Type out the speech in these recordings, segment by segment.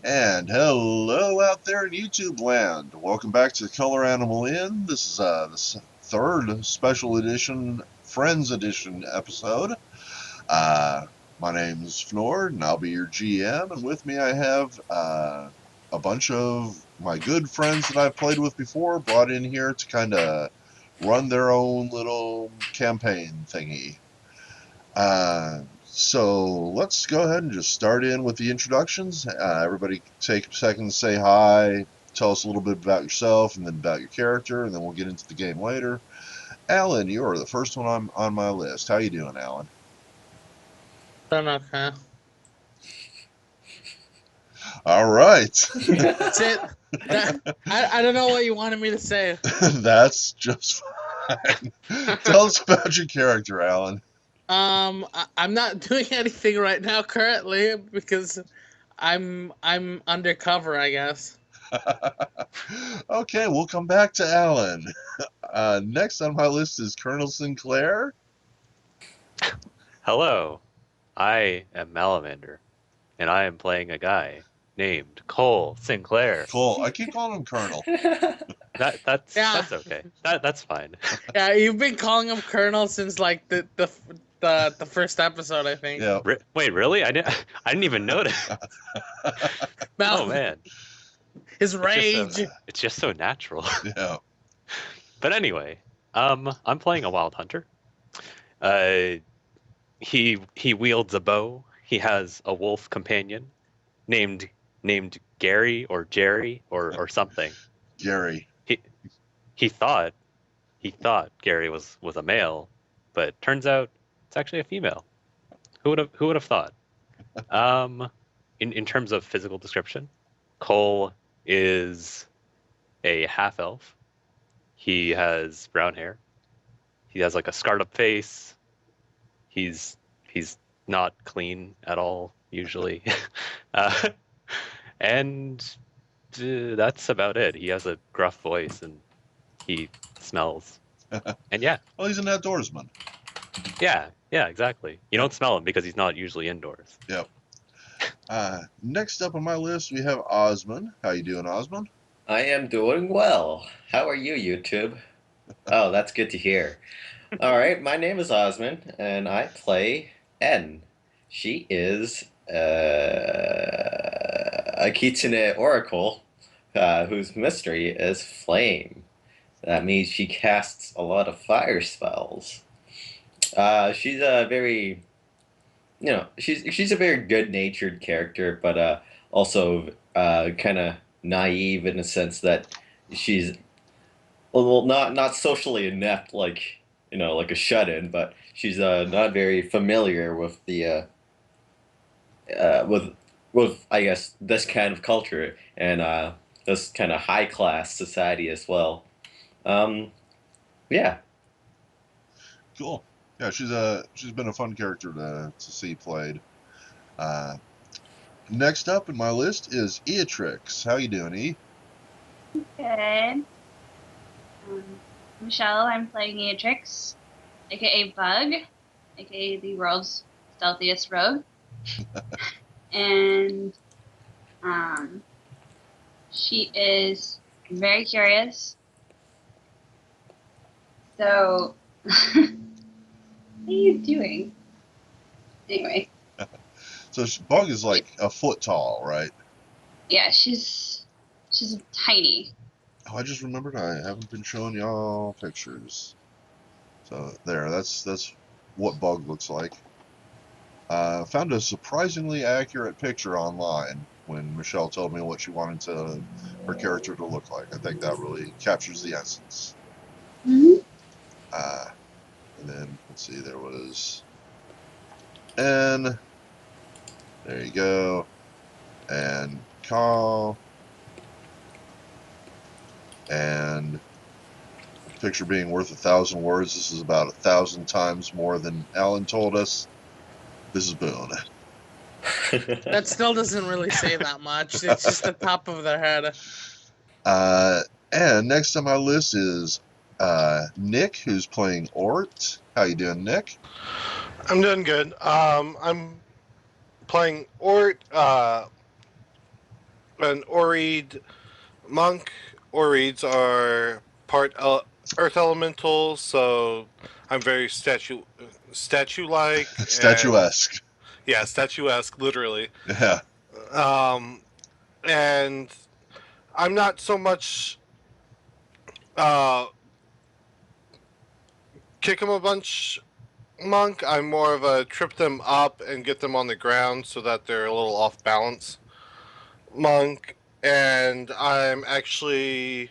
And hello out there in YouTube land. Welcome back to Color Animal Inn. This is the third special edition, Friends edition episode. Uh, my name is Fnord, and I'll be your GM. And with me, I have a bunch of my good friends that I've played with before, brought in here to kind of run their own little campaign thingy. So let's go ahead and just start in with the introductions. Everybody take a second to say hi, tell us a little bit about yourself and then about your character, and then we'll get into the game later. Alan, you are the first one on my list. How you doing, Alan? Done okay. All right. That's it. I don't know what you wanted me to say. That's just fine. Tell us about your character, Alan. I'm not doing anything right now currently because I'm undercover, I guess. Okay, we'll come back to Alan. Next on my list is Colonel Sinclair. Hello, I am Malamander, and I am playing a guy named Cole Sinclair. Cole. I keep calling him Colonel. That's Yeah. that's okay. That's fine. Yeah, you've been calling him Colonel since like the first episode, I think. Yeah. Wait, really? I didn't even notice. Mal, Oh man, his it's just so rage. it's just so natural. Yeah. But anyway, I'm playing a wild hunter. Uh, he wields a bow. He has a wolf companion named named Gary or Jerry or something. Gary. He he thought Gary was a male, but turns out it's actually a female. Who would have thought? Um, in terms of physical description, Cole is a half elf. He has brown hair. He has like a scarred up face. He's not clean at all usually, uh, and that's about it. He has a gruff voice and he smells. And yeah, Well, he's an outdoorsman. yeah, exactly. You don't smell him because he's not usually indoors. Yep. Next up on my list, we have Osmond. How you doing, Osmond? I am doing well. How are you, YouTube? Oh, that's good to hear. All right, my name is Osman, and I play N. She is a Kitsune Oracle, whose mystery is Flame. That means she casts a lot of fire spells. She's a very, she's a very good-natured character, but also kind of naive in the sense that she's well, not socially inept like like a shut-in, but she's not very familiar with the with I guess this kind of culture and this kind of high class society as well. Um, yeah. Cool. Yeah, she's been a fun character to see played. Uh, Next up in my list is Eatrix. How you doing, E? Good. Um, Michelle, I'm playing Atrix, aka Bug, aka the world's stealthiest rogue. And she is very curious. So, what are you doing? Anyway, So Bug is like a foot tall, right? yeah, she's tiny. Oh, I just remembered I haven't been showing y'all pictures. So there, that's what Bug looks like. Found a surprisingly accurate picture online when Michelle told me what she wanted her character to look like. I think that really captures the essence. Mm-hmm. And then let's see, there was N. There you go, and Carl, and picture being worth 1,000 words. This is about 1,000 times more than Alan told us. This is Boone. That still doesn't really say that much. It's just the top of their head. And next on my list is Nick, who's playing Ort. How you doing, Nick? I'm doing good. I'm playing Ort. an Oread monk. Oreads are part earth elemental, so I'm very statue-like and Statuesque. yeah, statuesque, literally. Yeah. Um, and I'm not so much uh, kick 'em a bunch monk. I'm more of a trip them up and get them on the ground so that they're a little off balance monk. And I'm actually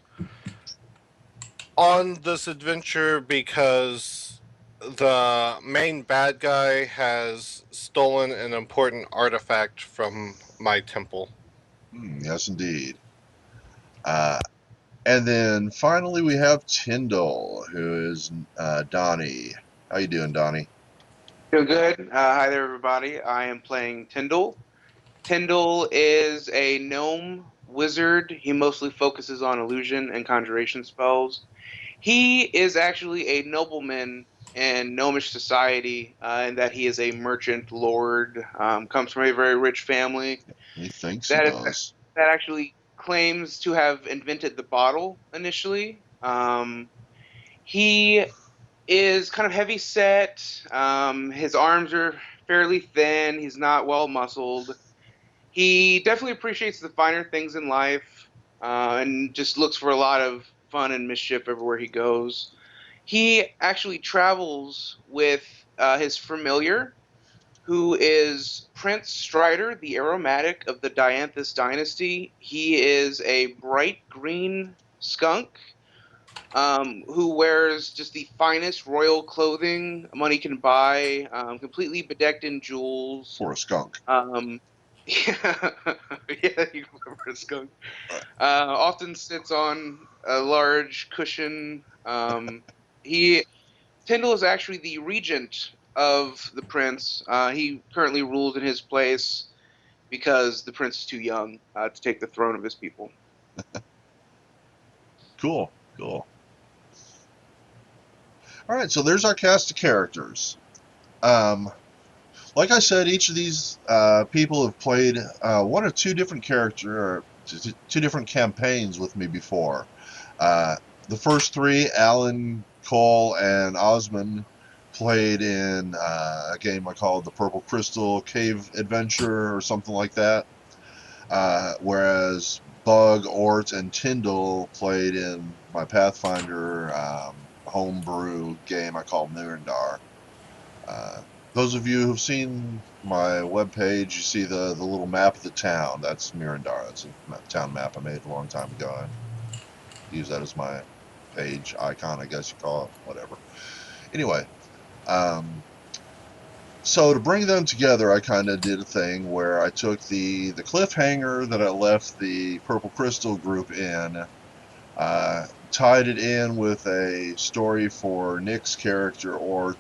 on this adventure because the main bad guy has stolen an important artifact from my temple. Yes, indeed. Uh, and then finally we have Tyndall, who is Donnie. How you doing, Donnie? Doing good. Hi there, everybody. I am playing Tyndall. Tyndall is a gnome wizard. He mostly focuses on illusion and conjuration spells. He is actually a nobleman in gnomish society, in that he is a merchant lord, comes from a very rich family He thinks he that is, does. that actually claims to have invented the bottle initially. He is kind of heavy set. His arms are fairly thin. He's not well muscled. He definitely appreciates the finer things in life, and just looks for a lot of fun and mischief everywhere he goes. He actually travels with his familiar, who is Prince Strider, the aromatic of the Dianthus dynasty. He is a bright green skunk, who wears just the finest royal clothing money can buy, completely bedecked in jewels. For a skunk. Yeah, yeah, you remember a skunk. Often sits on a large cushion. He Tyndall is actually the regent of the prince. He currently rules in his place because the prince is too young to take the throne of his people. Cool. Cool. All right, so there's our cast of characters. Like I said, each of these people have played one or two different two different campaigns with me before. Uh, the first three, Alan, Cole, and Osmond, played in a game I called the Purple Crystal Cave Adventure or something like that. Whereas Bug, Ort, and Tyndall played in my Pathfinder homebrew game I call Mirandar. Uh, those of you who've seen my webpage, you see the little map of the town. That's Mirandar. That's a town map I made a long time ago. I use that as my page icon, I guess you call it, whatever. Anyway, so to bring them together, I kind of did a thing where I took the cliffhanger that I left the Purple Crystal group in, tied it in with a story for Nick's character, or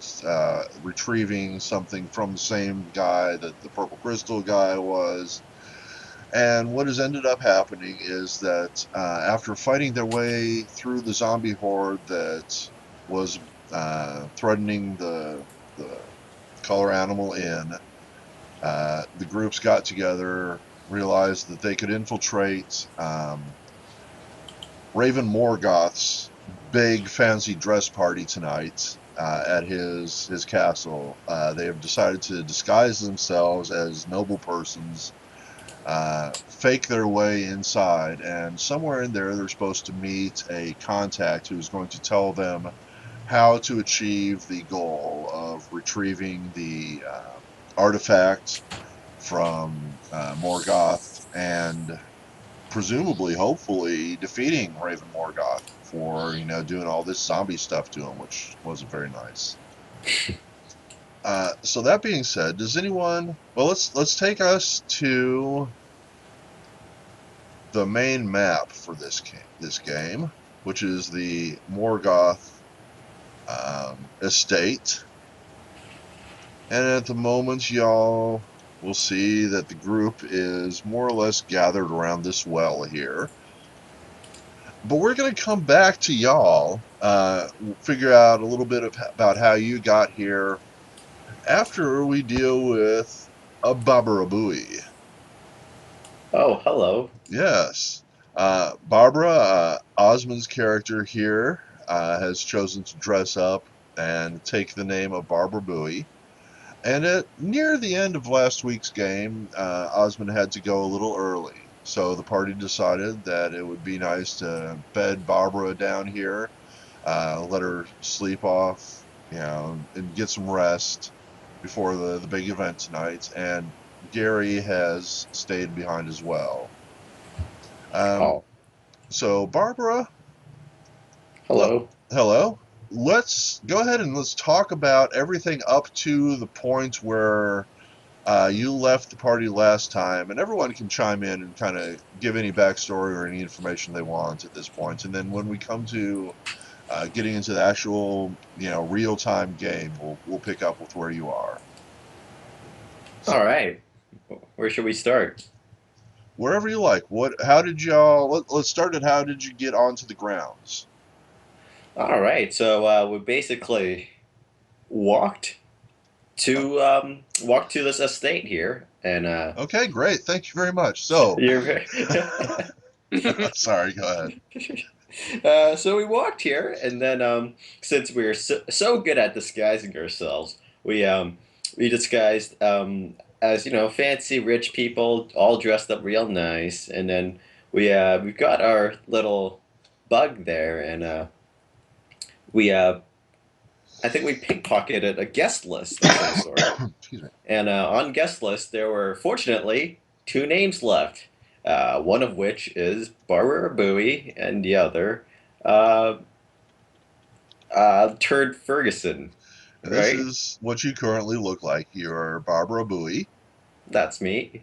retrieving something from the same guy that the Purple Crystal guy was. And what has ended up happening is that after fighting their way through the zombie horde that was threatening the Color Animal Inn, the groups got together, realized that they could infiltrate Raven Morgoth's big fancy dress party tonight at his castle. They have decided to disguise themselves as noble persons, fake their way inside, and somewhere in there they're supposed to meet a contact who's going to tell them how to achieve the goal of retrieving the artifact from Morgoth and presumably, hopefully, defeating Raven Morgoth for doing all this zombie stuff to him, which wasn't very nice. So that being said, does anyone? Well, let's take us to the main map for this game, which is the Morgoth estate. And at the moment, y'all will see that the group is more or less gathered around this well here. But we're going to come back to y'all, figure out a little bit about how you got here after we deal with a Babarabui. Oh, hello. Yes. Barbara, Osmond's character here, has chosen to dress up and take the name of Barbara Bowie. And near the end of last week's game, Osmond had to go a little early. So the party decided that it would be nice to bed Barbara down here, let her sleep off, and get some rest before the big event tonight. And Gary has stayed behind as well. Oh, So Barbara, let, hello. hello. Let's go ahead and let's talk about everything up to the point where you left the party last time, and everyone can chime in and kind of give any backstory or any information they want at this point. And then when we come to getting into the actual, real-time game, we'll pick up with where you are. So All right. Where should we start? wherever you like. How did y'all? Let's start at how did you get onto the grounds? All right. So we basically walked to this estate here, and Okay, great. Thank you very much. So, you're very. sorry, go ahead. So we walked here, and then since we were so good at disguising ourselves, we disguised as fancy rich people, all dressed up real nice, and then we got our little bug there, and we I think we pickpocketed a guest list of some sort. Excuse me. And on guest list, there were fortunately two names left. One of which is Barbara Bowie, and the other, uh, Turd Ferguson. And this Right? is what you currently look like. You're Barbara Bowie, That's me.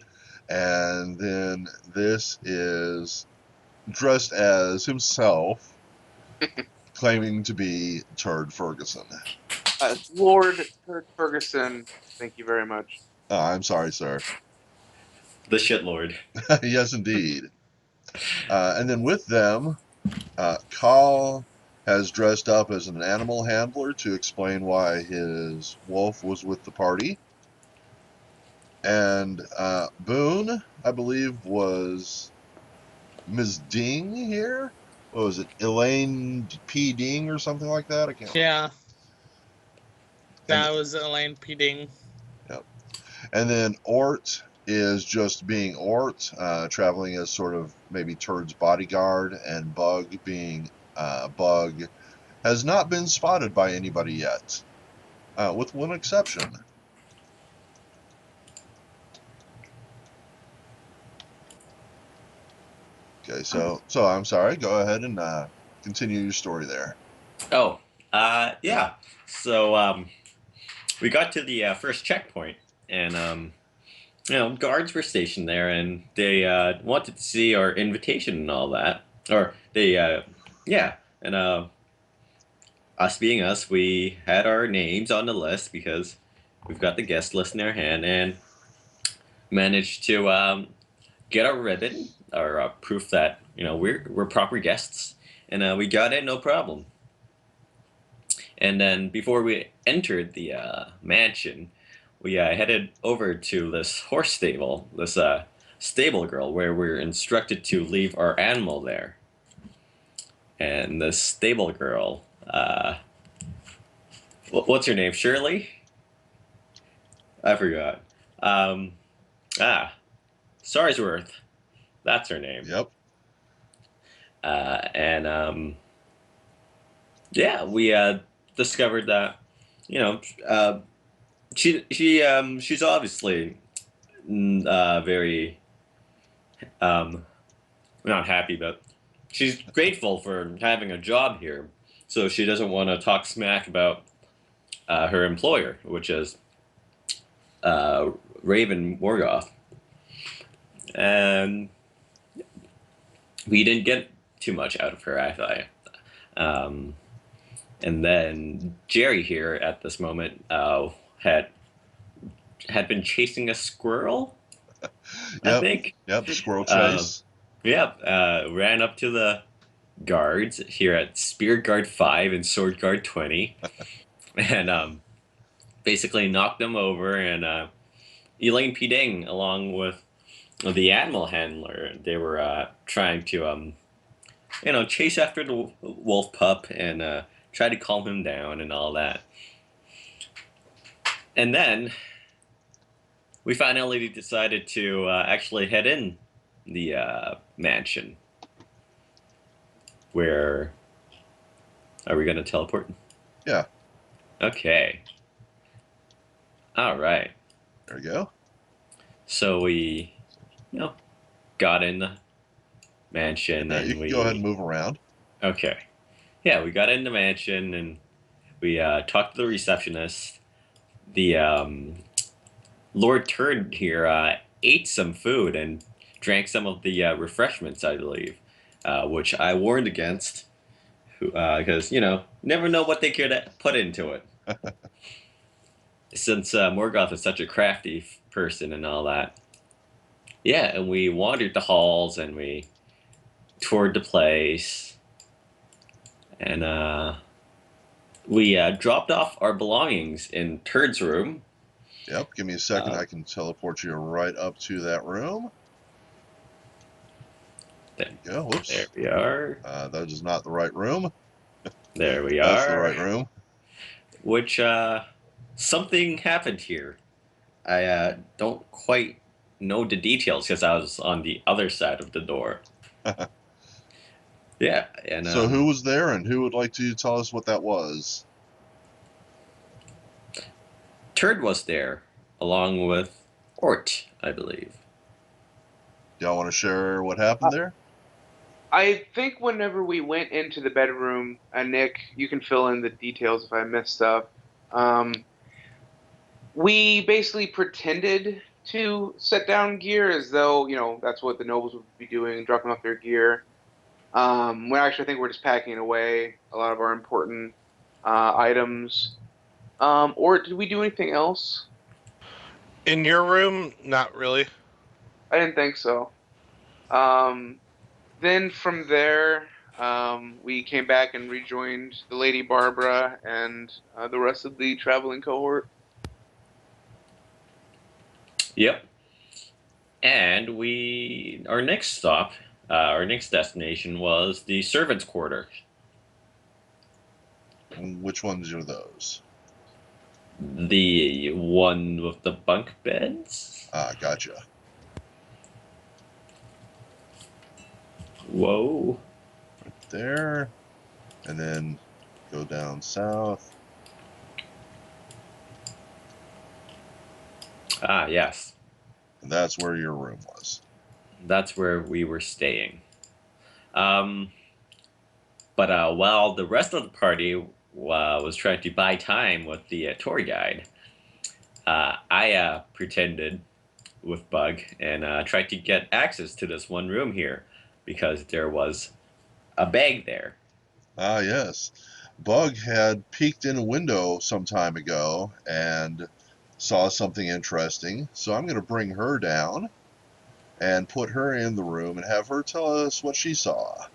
and then this is dressed as himself, claiming to be Turd Ferguson. Lord Kurt Ferguson, thank you very much. I'm sorry, sir. The shitlord. Yes, indeed. And then with them, Carl has dressed up as an animal handler to explain why his wolf was with the party. And Boone, I believe, was Ms. Ding here. What was it, Elaine P. Ding or something like that? I can't remember. Yeah, And, that was Elaine Peding. yep. And then Ort is just being Ort, traveling as sort of maybe Turd's bodyguard, and Bug being Bug has not been spotted by anybody yet, with one exception. Okay, so I'm sorry. Go ahead and continue your story there. Oh, yeah. So we got to the first checkpoint, and guards were stationed there, and they wanted to see our invitation and all that. Or they, yeah, and us being us, we had our names on the list because we've got the guest list in our hand, and managed to get our ribbon or proof that we're proper guests, and we got in no problem. And then before we entered the mansion, we headed over to this horse stable, this stable girl, where we're instructed to leave our animal there. And this stable girl, what's her name? Shirley? I forgot. Um, Sarsworth. That's her name. Yep. And yeah, we discovered that she's obviously very not happy, but she's grateful for having a job here. So she doesn't want to talk smack about her employer, which is Raven Morgoth. And we didn't get too much out of her, I thought. And then Jerry here at this moment had been chasing a squirrel, I Yep. think. Yep. Squirrel chase. Ran up to the guards here at Spear Guard 5 and Sword Guard 20, and basically knocked them over. And Elaine P. Ding, along with the animal handler. They were trying to chase after the wolf pup and try to calm him down and all that. And then we finally decided to actually head in the mansion. Where are we going to teleport? Yeah. Okay. All right. There you go. So we, got in the mansion Yeah, and you can we. go ahead and move around. Okay. Yeah, we got in the mansion and we talked to the receptionist. The Lord Turd here ate some food and drank some of the refreshments, I believe, which I warned against because, never know what they could put into it. Since Morgoth is such a crafty person and all that. Yeah, and we wandered the halls and we toured the place. And we dropped off our belongings in Turd's room. Yep, give me a second. I can teleport you right up to that room. There you go. Whoops. There we are. That is not the right room. There we That's are. the right room. Which, something happened here. I don't quite know the details because I was on the other side of the door. Yeah, and So who was there, and who would like to tell us what that was? Turd was there, along with Ort, I believe. Y'all want to share what happened there? I think whenever we went into the bedroom, Nick, you can fill in the details if I missed stuff. We basically pretended to set down gear as though, that's what the nobles would be doing, dropping off their gear. Well, actually, I think we're just packing away a lot of our important items. Or did we do anything else? In your room, not really. I didn't think so. Then from there, we came back and rejoined the Lady Barbara and the rest of the traveling cohort. Yep. And our next stop, our next destination was the servants' quarter. And which ones are those? The one with the bunk beds? Ah, gotcha. Whoa. Right there. And then go down south. Ah, yes. And that's where your room was. That's where we were staying. But while the rest of the party was trying to buy time with the tour guide, I pretended with Bug and tried to get access to this one room here because there was a bag there. Ah, yes. Bug had peeked in a window some time ago and saw something interesting. So I'm going to bring her down and put her in the room and have her tell us what she saw.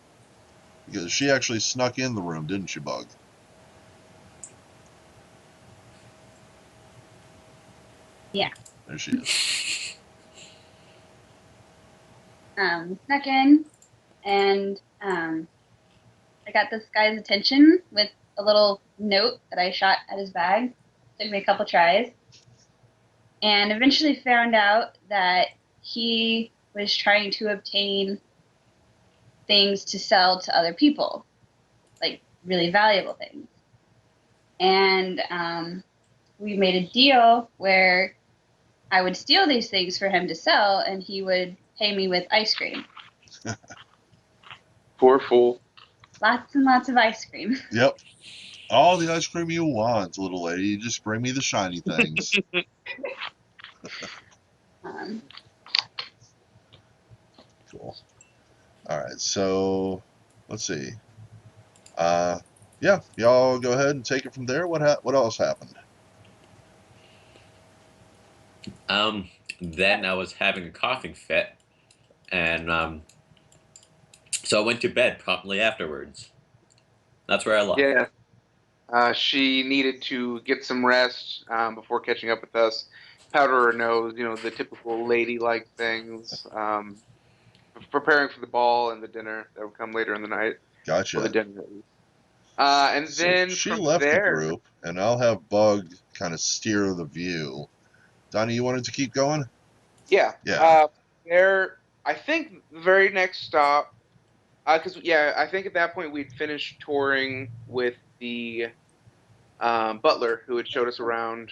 Because she actually snuck in the room, didn't she, Bug? Yeah. There she is. Snuck in, and I got this guy's attention with a little note that I shot at his bag. Took me a couple tries, and eventually found out that he was trying to obtain things to sell to other people, like really valuable things. And we made a deal where I would steal these things for him to sell, and he would pay me with ice cream. Poor fool. Lots and lots of ice cream. Yep. All the ice cream you want, little lady. Just bring me the shiny things. Cool. All right, so let's see. Yeah, y'all go ahead and take it from there. What else happened? Then I was having a coughing fit, and so I went to bed promptly afterwards. That's where I left. Yeah. She needed to get some rest before catching up with us. powder her nose, the typical ladylike things. Preparing for the ball and the dinner that would come later in the night. Well, the Gotcha. dinner. And So then she from left the there, group, and I'll have Bug kind of steer the view. Donnie, you wanted to keep going? yeah. Yeah. There, I think the very next stop, because I think at that point we'd finished touring with the butler who had showed us around.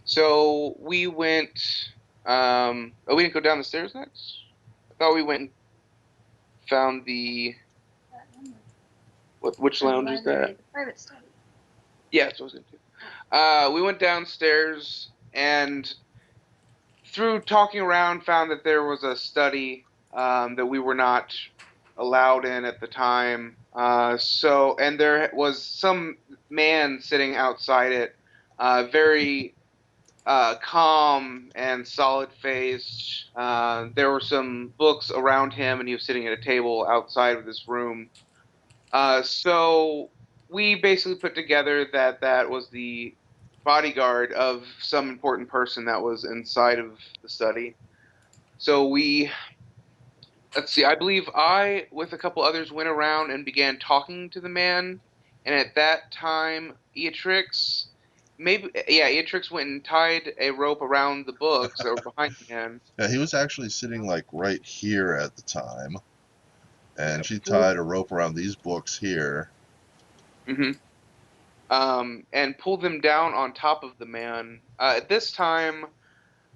So we went. Oh, we didn't go down the stairs next. I thought we went and found the which lounge is that? The private study. Yeah, that's what I was going to. We went downstairs and through talking around found that there was a study that we were not allowed in at the time. And there was some man sitting outside it, very calm and solid faced. There were some books around him, and he was sitting at a table outside of this room. So we basically put together that that was the bodyguard of some important person that was inside of the study. So let's see, I believe I, with a couple others, went around and began talking to the man. And at that time, Eatrix went and tied a rope around the books that were behind the man. Yeah, he was actually sitting like right here at the time, Yeah, and she tied a rope around these books here. hmm and pulled them down on top of the man. At this time,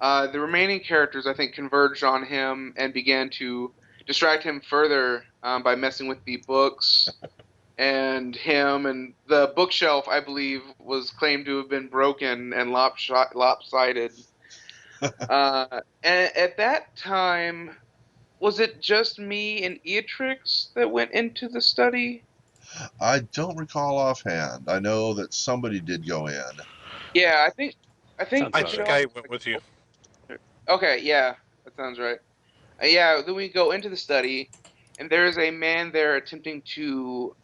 the remaining characters, I think, converged on him and began to distract him further by messing with the books and him. And the bookshelf, I believe, was claimed to have been broken and lopsided. And at that time, was it just me and Beatrix that went into the study? I don't recall offhand. I know that somebody did go in. Yeah, I think Sounds I about think right. I Michelle. went with you. Okay, yeah, that sounds right. Yeah, then we go into the study, and there is a man there attempting to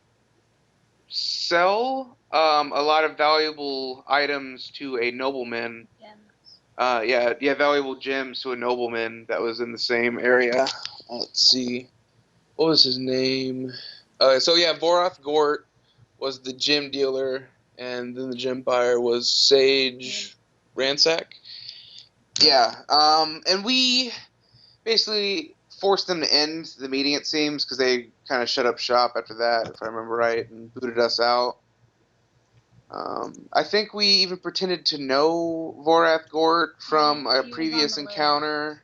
sell a lot of valuable items to a nobleman. Gems. Yeah, valuable gems to a nobleman that was in the same area. Let's see, what was his name? So yeah, Vorath Gort was the gem dealer, and then the gem buyer was Sage Ransack. Yeah, and we basically forced them to end the meeting, it seems, because they kind of shut up shop after that, if I remember right, and booted us out. I think we even pretended to know Vorath Gort from a He was previous on the list. encounter.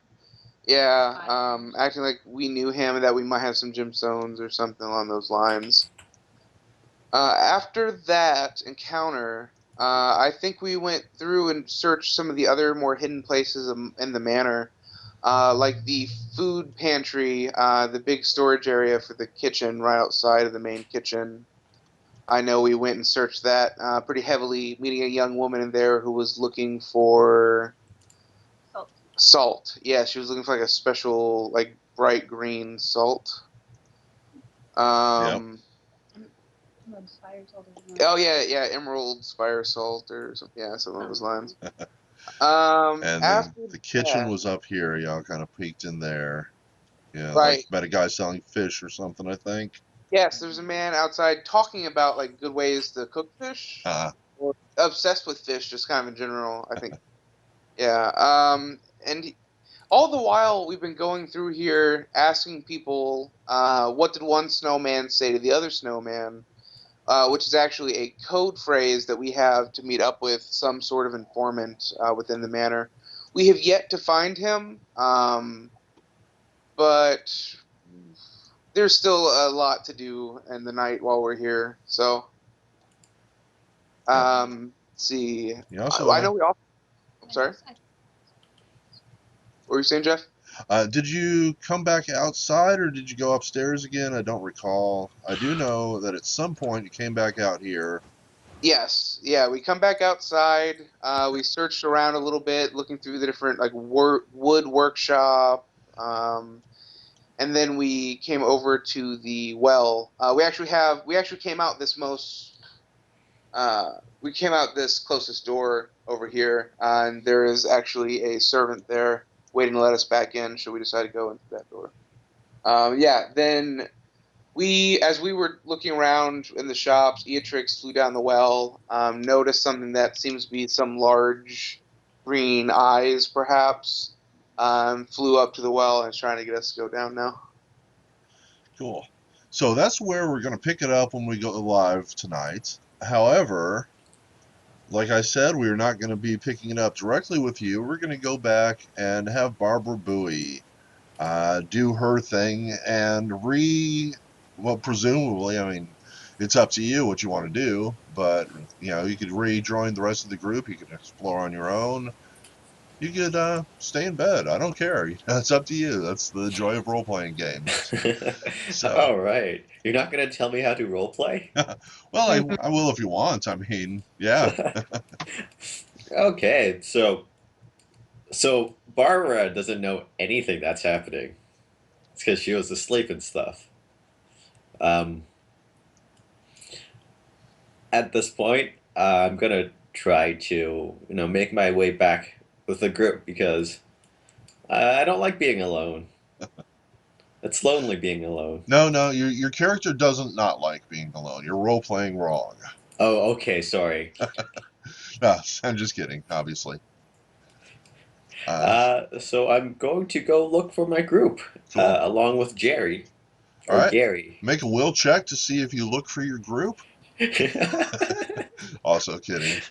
Yeah, Bodies. acting like we knew him and that we might have some gemstones or something along those lines. After that encounter, I think we went through and searched some of the other more hidden places in the manor, like the food pantry, the big storage area for the kitchen right outside of the main kitchen. I know we went and searched that pretty heavily, meeting a young woman in there who was looking for Salt. salt. Yeah, she was looking for like a special, like bright green salt. Yep. Emerald spire salt is Oh yeah, emerald spire salt or something. Yeah, something along those lines. And then After the kitchen that, was up here. Y'all kind of peeked in there. Yeah, like right? met a guy selling fish or something, I think. Yes, there's a man outside talking about like good ways to cook fish, Uh, or obsessed with fish, just kind of in general. I think. Yeah. All the while we've been going through here asking people, what did one snowman say to the other snowman, which is actually a code phrase that we have to meet up with some sort of informant within the manor. We have yet to find him, but there's still a lot to do in the night while we're here. So, let's see. you also I know we all. I'm sorry. What were you saying, Jeff? did you come back outside or did you go upstairs again? I don't recall. I do know that at some point you came back out here. Yes, yeah. We come back outside. We searched around a little bit, looking through the different like wood workshop, and then we came over to the well. We actually came out this most we came out this closest door over here, and there is actually a servant there waiting to let us back in. Should we decide to go into that door? Yeah. Then as we were looking around in the shops, Eatrix flew down the well, noticed something that seems to be some large green eyes, perhaps. Flew up to the well and is trying to get us to go down now. Cool. So that's where we're going to pick it up when we go live tonight. However, like I said, we're not going to be picking it up directly with you. We're going to go back and have Barbara Bowie do her thing and well, presumably, I mean, it's up to you what you want to do, but, you could rejoin the rest of the group. You could explore on your own. You could stay in bed. I don't care. It's up to you. That's the joy of role-playing games. So, All right. You're not going to tell me how to roleplay? well, I will if you want. I mean, yeah. Okay, so Barbara doesn't know anything that's happening. It's because she was asleep and stuff. Um, at this point, I'm gonna try to, make my way back with the group because I don't like being alone. It's lonely being alone. No, your character doesn't not like being alone. You're role-playing wrong. Oh, okay, sorry. No, I'm just kidding, obviously. So I'm going to go look for my group, Cool. along with Jerry, All or right. Gary. Make a will check to see if you look for your group. Also kidding.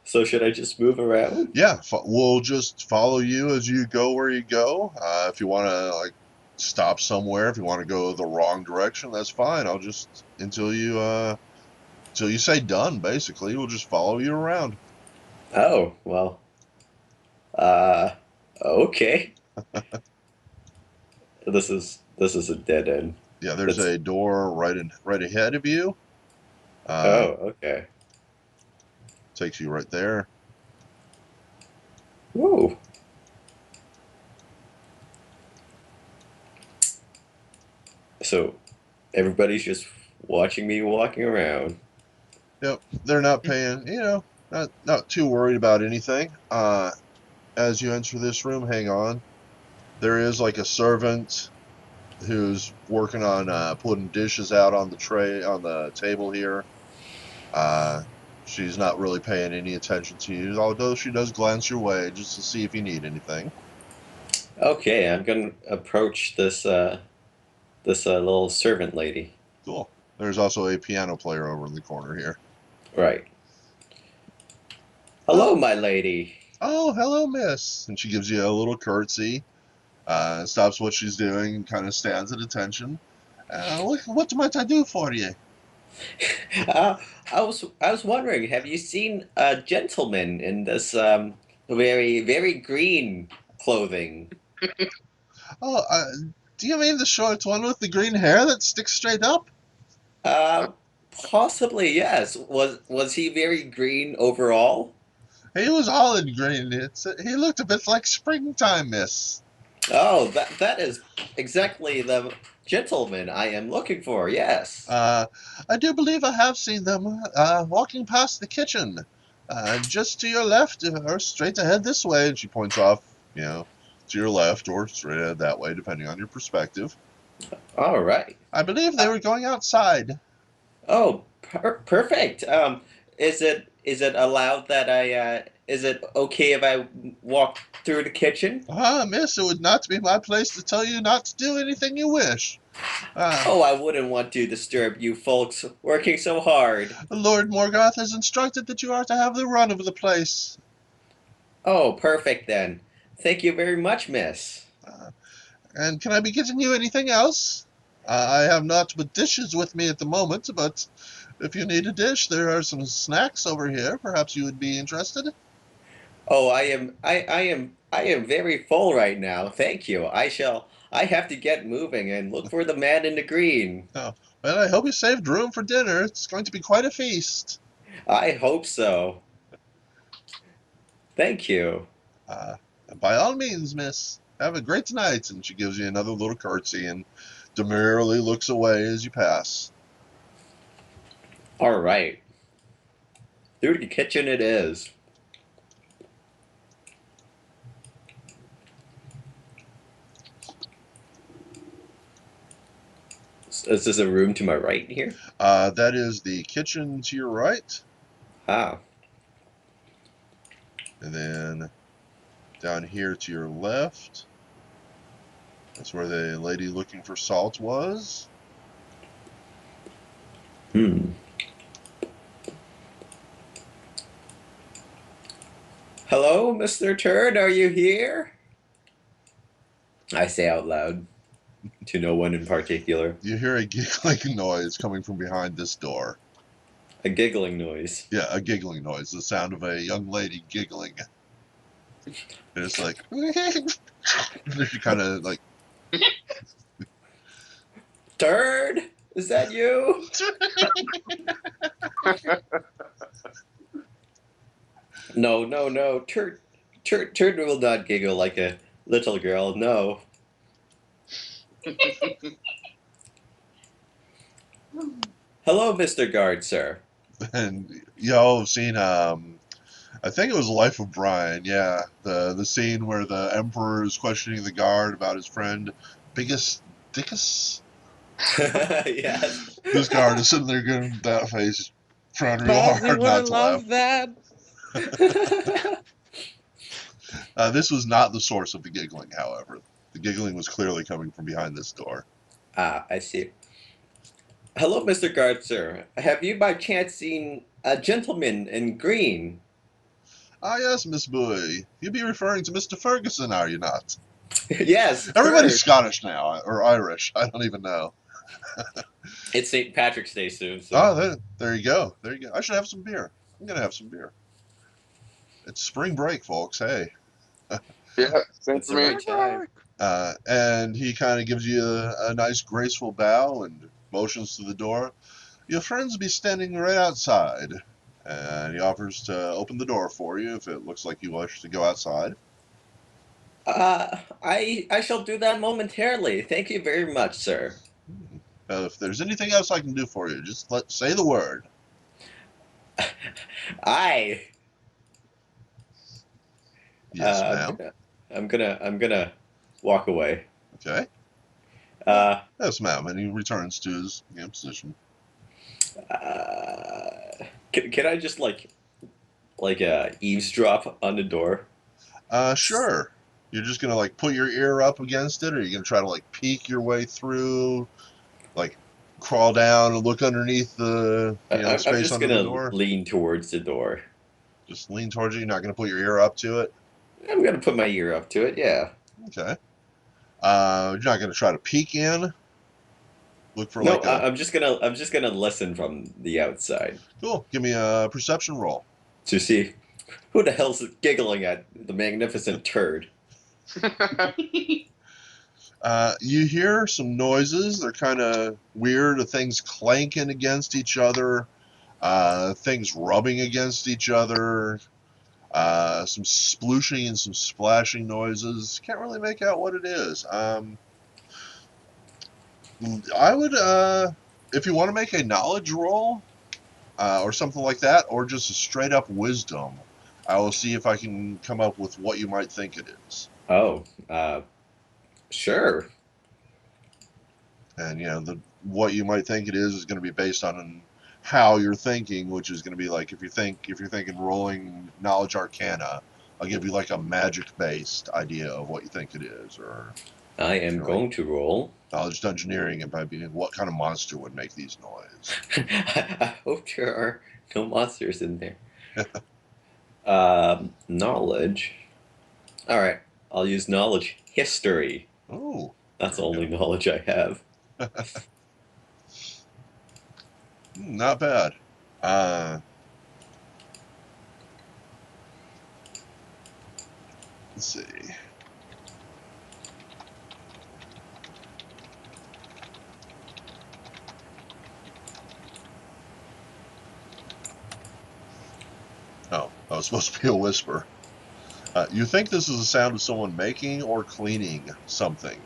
So should I just move around? Yeah, we'll just follow you as you go where you go. If you want to stop somewhere, if you want to go the wrong direction, that's fine. I'll just until you say done. Basically, we'll just follow you around. Oh, well. Uh, okay. This is a dead end. Yeah, there's a door right ahead of you. Oh, okay. Takes you right there. Whoa. So everybody's just watching me walking around. Yep, they're not paying. Not too worried about anything. As you enter this room, hang on. There is a servant who's working on putting dishes out on the table here. She's not really paying any attention to you, although she does glance your way just to see if you need anything. Okay, I'm gonna approach this little servant lady. Cool. There's also a piano player over in the corner here. Right. Hello, my lady. Oh, hello, miss. And she gives you a little curtsy. Stops what she's doing and kind of stands at attention. What might I do for you? Uh, I was wondering, have you seen a gentleman in this very very green clothing? Oh, do you mean the short one with the green hair that sticks straight up? Uh, Possibly yes. Was he very green overall? He was all in green. He looked a bit like springtime, miss. Oh, that is exactly the gentleman I am looking for. Yes. I do believe I have seen them walking past the kitchen. Just to your left or straight ahead this way. And she points off, to your left or straight ahead that way, depending on your perspective. All right. I believe they were going outside. Oh, perfect. Is it allowed that is it okay if I walk through the kitchen? Miss, it would not be my place to tell you not to do anything you wish. Oh, I wouldn't want to disturb you folks working so hard. Lord Morgoth has instructed that you are to have the run of the place. Oh, perfect then. Thank you very much, miss. And can I be getting you anything else? I have naught but dishes with me at the moment, but if you need a dish, there are some snacks over here. Perhaps you would be interested. Oh, I am very full right now. Thank you. I have to get moving and look for the man in the green. Oh, well, I hope you saved room for dinner. It's going to be quite a feast. I hope so. Thank you. By all means, miss. Have a great night. And she gives you another little curtsy and demurely looks away as you pass. All right. Through the kitchen it is. Is this a room to my right here? That is the kitchen to your right, Ah. and then down here to your left, that's where the lady looking for salt was. Hmm. Hello, Mr. Turd, are you here? I say out loud to no one in particular. You hear a giggling noise coming from behind this door. A giggling noise. Yeah, a giggling noise, the sound of a young lady giggling. And it's like, she kind of like, Turd, is that you? No, no, no. Turd will not giggle like a little girl. No. Hello, Mr. Guard, sir. and y'all have seen, I think it was Life of Brian, yeah, the scene where the Emperor is questioning the guard about his friend, Biggest Dickus. Yes. This guard is sitting there giving that face, trying real Buzz, you hard not wouldn't to laugh. love that. This was not the source of the giggling, however. The giggling was clearly coming from behind this door. Ah, I see. Hello, Mr. Guard, sir. Have you by chance seen a gentleman in green? Ah, yes, Miss Bowie. You be referring to Mr. Ferguson, are you not? Yes, Everybody's Turd. Scottish now, or Irish. I don't even know. It's St. Patrick's Day soon, so. Oh, there you go. There you go. I should have some beer. I'm going to have some beer. It's spring break, folks. Hey. Yeah, same It's for the me. right time. And he kind of gives you a nice, graceful bow and motions to the door. Your friends will be standing right outside. And he offers to open the door for you if it looks like you wish to go outside. I shall do that momentarily. Thank you very much, sir. If there's anything else I can do for you, just say the word. I. Yes, ma'am. I'm gonna walk away. Okay. Uh, Yes, ma'am. And he returns to his position. can I just like eavesdrop on the door? Sure. You're just gonna like put your ear up against it, or you're gonna try to like peek your way through, like crawl down and look underneath the I'm space just under the gonna door. lean towards the door. Just lean towards it. You're not gonna put your ear up to it. I'm gonna put my ear up to it. Yeah. Okay. You're not gonna try to peek in. Look for No, like a I'm just gonna listen from the outside cool. Give me a perception roll. to see who the hell's giggling at the magnificent turd. You hear some noises. They're kind of weird. Things clanking against each other. Things rubbing against each other. Some splooshing and some splashing noises. Can't really make out what it is. I would, if you want to make a knowledge roll or something like that, or just a straight up wisdom, I will see if I can come up with what you might think it is. Oh, sure. And what you might think it is going to be based on how you're thinking, which is going to be like if you're thinking rolling knowledge arcana, I'll give you like a magic based idea of what you think it is, or I am Sure. going to roll. knowledge engineering, it might be what kind of monster would make these noise. I hope there are no monsters in there. Knowledge. All right, I'll use knowledge history. Oh, That's the there we only knowledge I have. not bad. Let's see. Oh, that was supposed to be a whisper. You think this is the sound of someone making or cleaning something.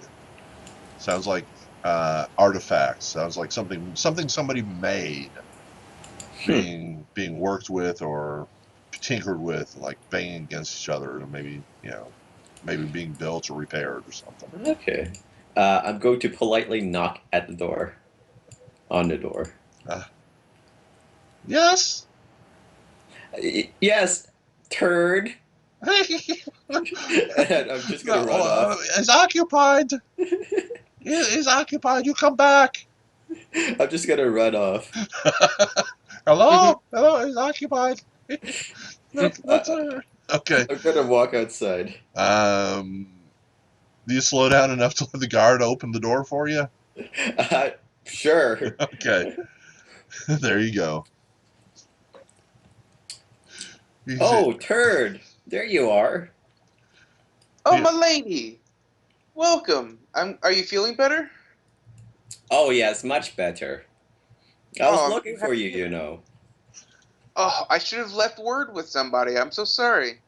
Sounds like artifacts. Sounds like something somebody made. being worked with or tinkered with, like banging against each other, and maybe being built or repaired or something. Okay. I'm going to politely knock at the door. On the door. Yes. Yes, turd. And I'm just gonna run off. It's occupied. It's occupied. You come back. I'm just gonna run off. Hello? Hello? It's occupied. Uh, Okay. I'm gonna walk outside. Do you slow down enough to let the guard open the door for you? Sure. Okay. There you go. Oh, turd. There you are. Oh, Yeah. my lady. Welcome. Are you feeling better? Oh, yes, much better. I was Oh, looking for you, you know. Oh, I should have left word with somebody. I'm so sorry.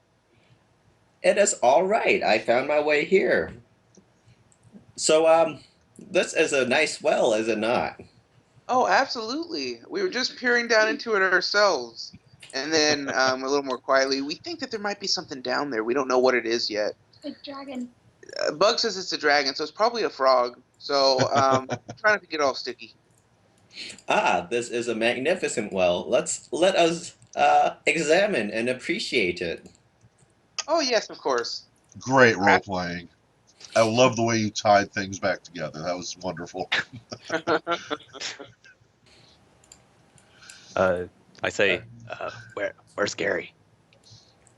It is all right. I found my way here. So, this is a nice well, is it not? Oh, absolutely. We were just peering down into it ourselves. And then, a little more quietly, we think that there might be something down there. We don't know what it is yet. Big dragon. Bug says it's a dragon, so it's probably a frog. So, try not to get all sticky. Ah, this is a magnificent well. Let us examine and appreciate it. Oh, yes, of course. Great role playing. I love the way you tied things back together. That was wonderful. I say, where's Gary?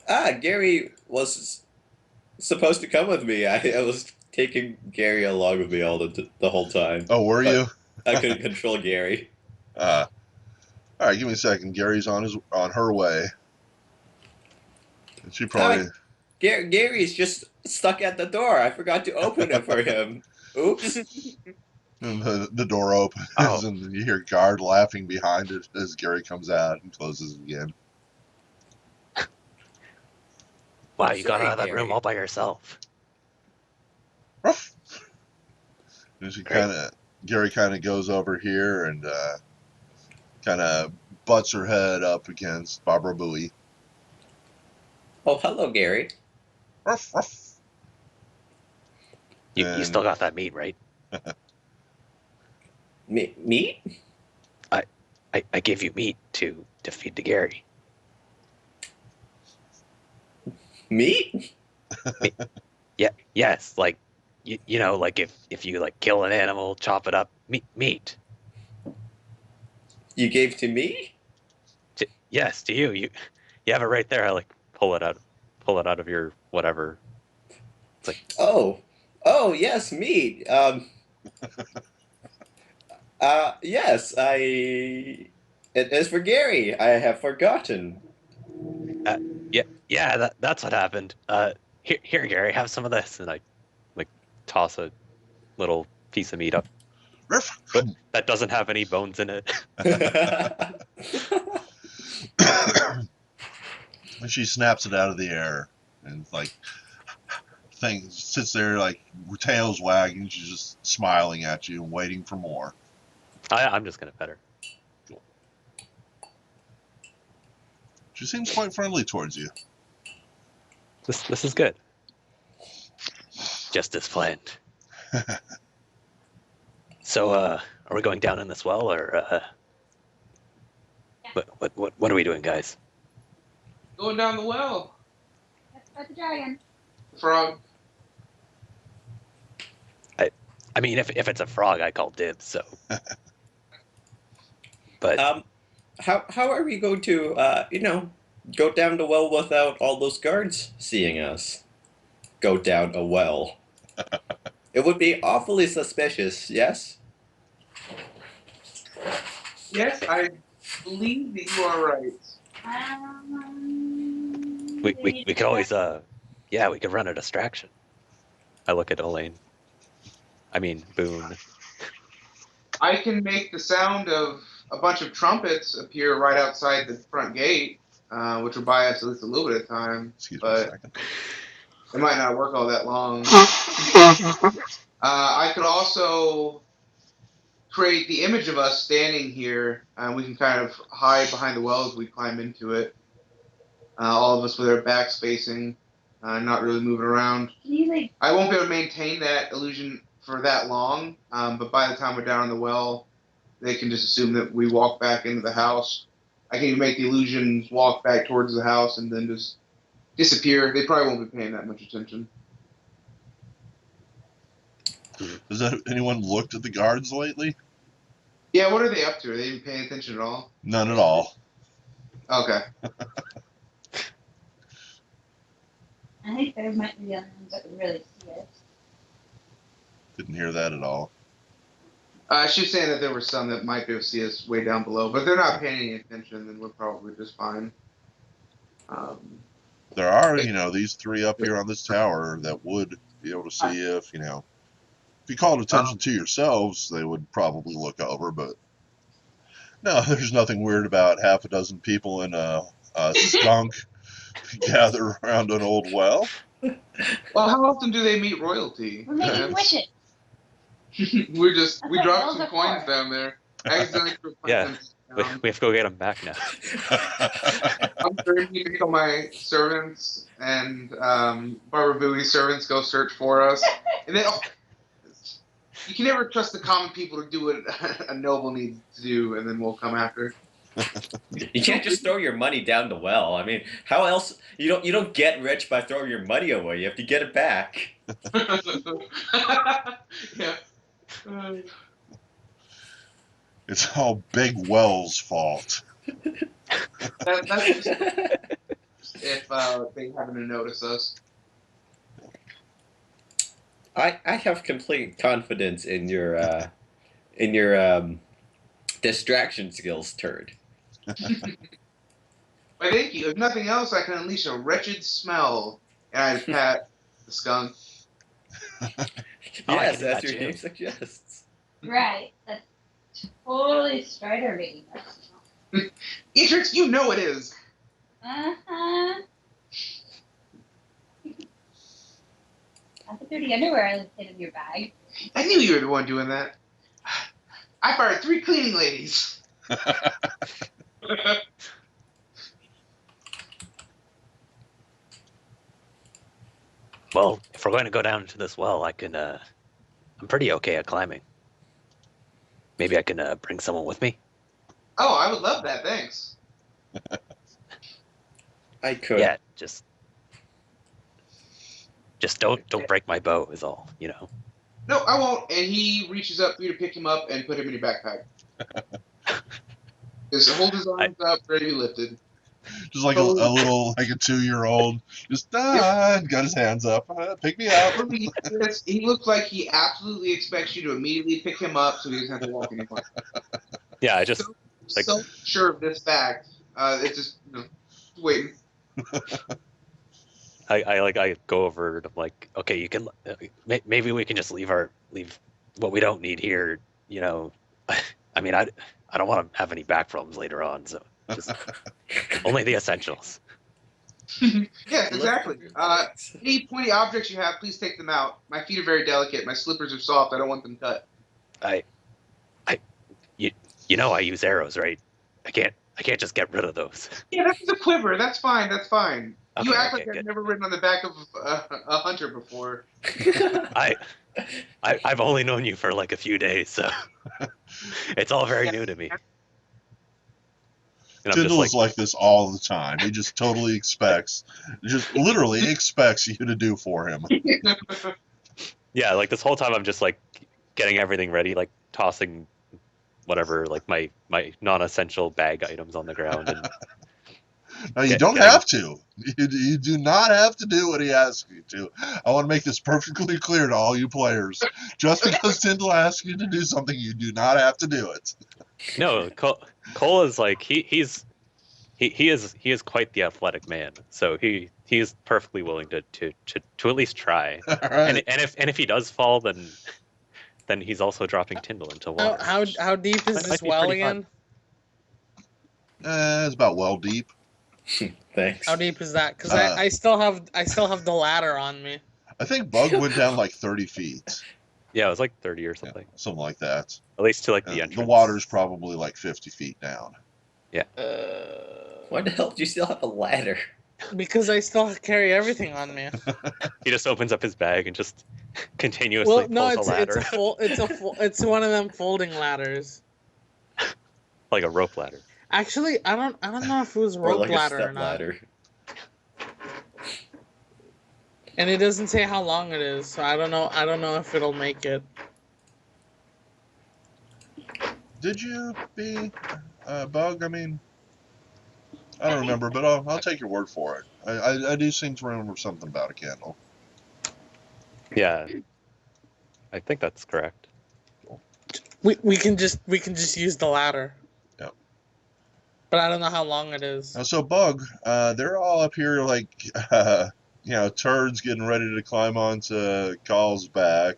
Ah, Gary was supposed to come with me. I was taking Gary along with me the whole time. Oh, were But you? I couldn't control Gary. All right, give me a second. Gary's on her way. And she probably Gary's just stuck at the door. I forgot to open it for him. Oops. and the door opens Oh. and you hear guard laughing behind it as Gary comes out and closes it again. Wow, you got Sorry, out of that Gary. room all by yourself. Ruff. And Great. Gary kind of goes over here and kind of butts her head up against Barbara Booey. Oh, hello, Gary. Ruff, ruff. You still got that meat, right? Meat? I gave you meat to feed to Gary. Meat? Yeah, yes, like you know, like if you like kill an animal, chop it up, meat. You gave to me? Yes, to you. You have it right there. I like pull it out of your whatever. It's like, Oh, yes, meat. Yes, it is for Gary. I have forgotten. yeah, that's what happened. Here, Gary, have some of this, and I like toss a little piece of meat up, Ruff. but that doesn't have any bones in it. And she snaps it out of the air and like sits there like her tail's wagging. She's just smiling at you and waiting for more. I'm just gonna pet her. She seems quite friendly towards you. This is good. Just as planned. So, are we going down in this well, or what are we doing, guys? Going down the well. That's about the dragon. Frog. I mean, if it's a frog, I call dibs. So, but how are we going to go down the well without all those guards seeing us? Go down a well. It would be awfully suspicious, yes? Yes, I believe that you are right. we could always we could run a distraction. I look at Elaine. I mean Boone. I can make the sound of a bunch of trumpets appear right outside the front gate, which will buy us at least a little bit of time. Excuse me a But second. it might not work all that long. I could also create the image of us standing here. We can kind of hide behind the well as we climb into it. All of us with our backs facing, not really moving around. Can you like? I won't be able to maintain that illusion for that long, but by the time we're down in the well, they can just assume that we walk back into the house. I can even make the illusions walk back towards the house and then just disappear. They probably won't be paying that much attention. Has anyone looked at the guards lately? Yeah, what are they up to? Are they even paying attention at all? None at all. Okay. I think there might be the only ones that would really see it. Didn't hear that at all. She was saying that there were some that might be able to see us way down below, but if they're not paying any attention, then we're probably just fine. There are, these three up here on this tower that would be able to see if you called attention to yourselves, they would probably look over, but no, there's nothing weird about half a dozen people in a skunk gather around an old well. Well, how often do they meet royalty? We're making wishes. we That's dropped what some those are coins for. down there. Accidentally threw Yeah. coins down. We have to go get them back now. I'm sure you can tell my servants and Barbara Booey's servants go search for us. And then you can never trust the common people to do what a noble needs to do, and then we'll come after. You can't just throw your money down the well. I mean, how else? You don't get rich by throwing your money away. You have to get it back. Yeah. It's all Big Well's fault. That's just if they happen to notice us. I have complete confidence in your distraction skills, Turd. But thank you. If nothing else, I can unleash a wretched smell. And I pat the skunk. I Yes, can do as that your too. name suggests. Right. That's totally Strider making that smell. Etrix, you know it is. Uh-huh. Not the dirty underwear I hid in your bag. I knew you were the one doing that. I fired 3 cleaning ladies. Well, if we're going to go down into this well, I can. I'm pretty okay at climbing. Maybe I can bring someone with me. Oh, I would love that. Thanks. I could. Yeah, just don't break my bow is all. No, I won't. And he reaches up for you to pick him up and put him in your backpack. Just hold his arms up, ready to be lifted. Just like a 2-year-old, just got his hands up, pick me up. He looks like he absolutely expects you to immediately pick him up so he doesn't have to walk anymore. Yeah, I just So sure of this fact, it's just waiting. I go over and I'm like, okay, you can maybe we can just leave what we don't need here. I mean, I don't want to have any back problems later on, so just only the essentials. Yes, exactly. Any pointy objects you have, please take them out. My feet are very delicate. My slippers are soft. I don't want them cut. I use arrows, right? I can't just get rid of those. Yeah, that's a quiver. That's fine. That's fine. You Okay, act okay, like good. I've never ridden on the back of a hunter before. I've only known you for like a few days, so it's all very new to me. And I'm Tyndall just is like this all the time. He just totally just literally expects you to do for him. yeah, like this whole time I'm just like getting everything ready, like tossing whatever, like my non-essential bag items on the ground. And No, you don't have to. You do not have to do what he asks you to. I want to make this perfectly clear to all you players. Just because Tyndall asks you to do something, you do not have to do it. No, Cole is like he is quite the athletic man, so he is perfectly willing to at least try. All right. And if he does fall, then he's also dropping Tyndall into water. How deep is That this might be well pretty fun. again? It's about well deep. Thanks. How deep is that? Because I still have the ladder on me. I think Bug went down like 30 feet. Yeah, it was like 30 or Yeah, something. something like that. At least to like the And entrance. the water's probably like 50 feet down. Why the hell do you still have a ladder? Because I still carry everything on me. He just opens up his bag and just continuously Well, no, pulls a it's ladder. it's one of them folding ladders. Like a rope ladder. Actually, I don't know if it was Or rope like a ladder or step not, ladder? and it doesn't say how long it is, so I don't know if it'll make it. Did you be Bug? I mean, I don't remember, but I'll take your word for it. I do seem to remember something about a candle. Yeah. I think that's correct. We can just use the ladder. Yep. But I don't know how long it is. So Bug, they're all up here like, turds getting ready to climb onto Carl's back.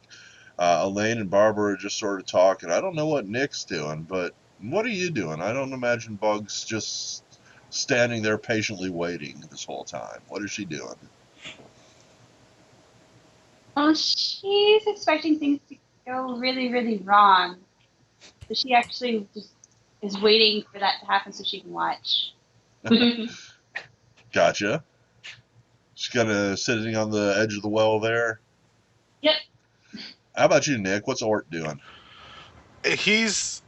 Elaine and Barbara are just sort of talking. I don't know what Nick's doing, but what are you doing? I don't imagine Bug's just standing there patiently waiting this whole time. What is she doing? Well, she's expecting things to go really, really wrong. So she actually just is waiting for that to happen so she can watch. Gotcha. She's kind of sitting on the edge of the well there. Yep. How about you, Nick? What's Ort doing? He's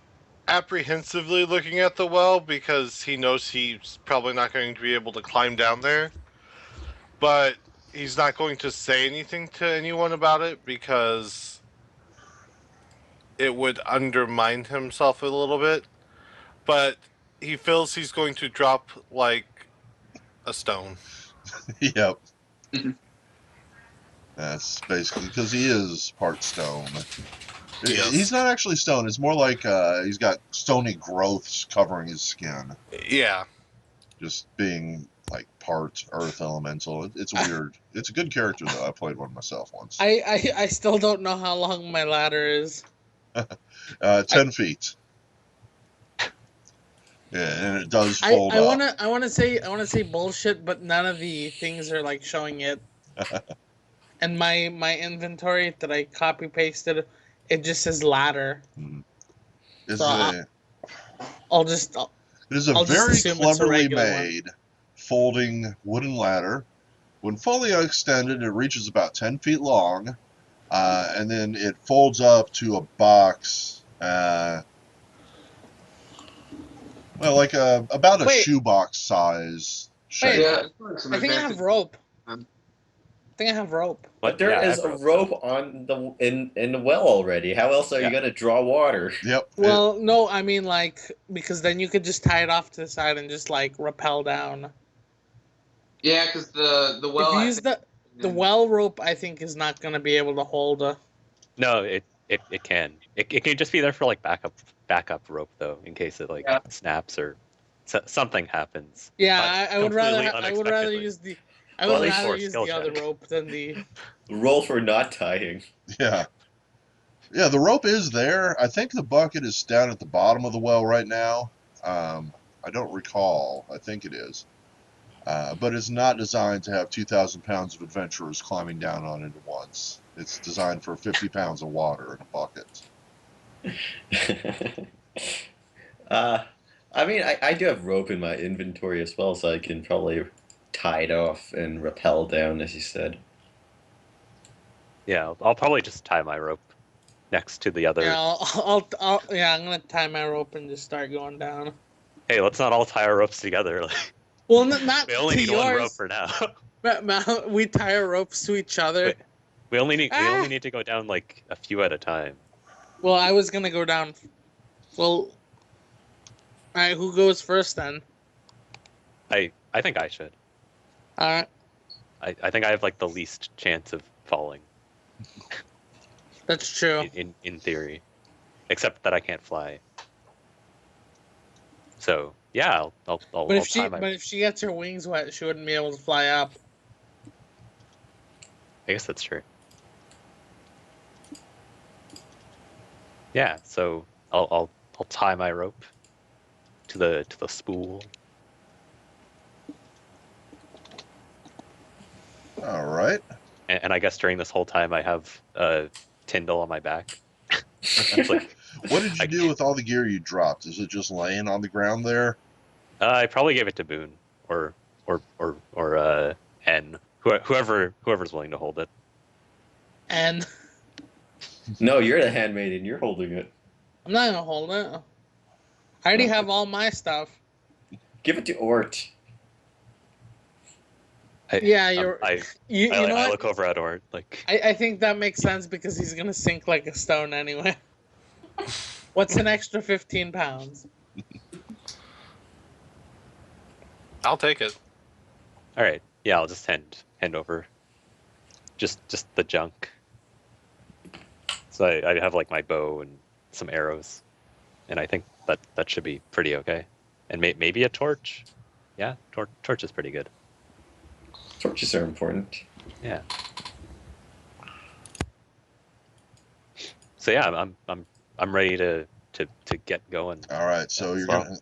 apprehensively looking at the well because he knows he's probably not going to be able to climb down there. But he's not going to say anything to anyone about it because it would undermine himself a little bit. But he feels he's going to drop like a stone. Yep. That's basically because he is part stone. Yes. He's not actually stone. It's more like he's got stony growths covering his skin. Yeah. Just being like part earth elemental. It's weird. It's a good character though. I played one myself once. I still don't know how long my ladder is. 10 feet. Yeah, and it does fold up. I wanna say bullshit, but none of the things are like showing it. And my inventory that I copy pasted, it just says ladder. This So is I'll just it is a I'll just very assume it's a cleverly regular one. made folding wooden ladder. When fully extended, it reaches about 10 feet long, and then it folds up to a box. Well, like about a Wait. shoebox size shape. Wait. Yeah, it works. I think I have rope. I think I have rope. But there Yeah, I is have a rope, rope on the in the well already. How else are you Yeah. going to draw water? Yep. Well, no, I mean like because then you could just tie it off to the side and just like rappel down. Yeah, because the well. If you I use think- the well rope, I think is not gonna be able to hold a. No, it can. It can just be there for like backup rope though, in case it like Yeah. snaps or something happens. Yeah, I would rather Completely I would rather unexpectedly. use the Well, at least for a skill the other check. rope than the. Roll for not tying. Yeah. Yeah, the rope is there. I think the bucket is down at the bottom of the well right now. I don't recall. I think it is. But it's not designed to have 2,000 pounds of adventurers climbing down on it at once. It's designed for 50 pounds of water in a bucket. I mean, I do have rope in my inventory as well, so I can probably tie it off and rappel down, as you said. Yeah, I'll probably just tie my rope next to the other. Yeah, yeah, I'm gonna tie my rope and just start going down. Hey, let's not all tie our ropes together. Well, not We only to need yours. one rope for now. We tie our ropes to each other. Wait. We only need to go down like a few at a time. Well, I was gonna go down. Well, all right. Who goes first then? I think I should. All right. I think I have like the least chance of falling That's true. in theory, except that I can't fly. So yeah, I'll But if tie my. if she gets her wings wet, she wouldn't be able to fly up. I guess that's true. Yeah, so I'll tie my rope to the spool. All right. And I guess during this whole time I have Tyndall on my back. It's like What did you do with all the gear you dropped? Is it just laying on the ground there? I probably gave it to Boone or N, whoever's willing to hold it. And No, you're the handmaiden. You're holding it. I'm not gonna hold it. I already have all my stuff. Give it to Ort. Yeah, you know I what? look over at Ort like I think that makes sense because he's gonna sink like a stone anyway. What's an extra 15 pounds? I'll take it. all right, yeah, I'll just hand over just the junk. So I have like my bow and some arrows, and I think that should be pretty okay. And maybe a torch. Yeah, torch is pretty good. Torches are important. Yeah. So yeah, I'm ready to get going. All right, so you're Well, gonna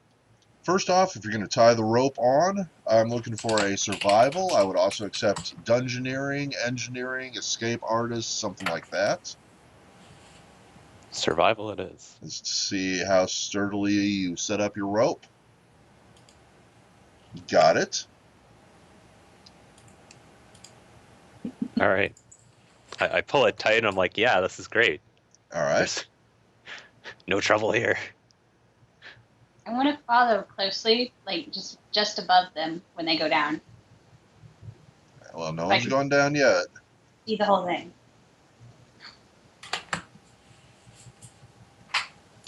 first off, if you're gonna tie the rope on, I'm looking for a survival. I would also accept dungeoneering, engineering, escape artist, something like that. survival it is. Just to see how sturdily you set up your rope. Got it. All right. I pull it tight and I'm like, yeah, this is great. All right. There's no trouble here. I want to follow closely, like just above them when they go down. Well, no one's gone down yet. See the whole thing.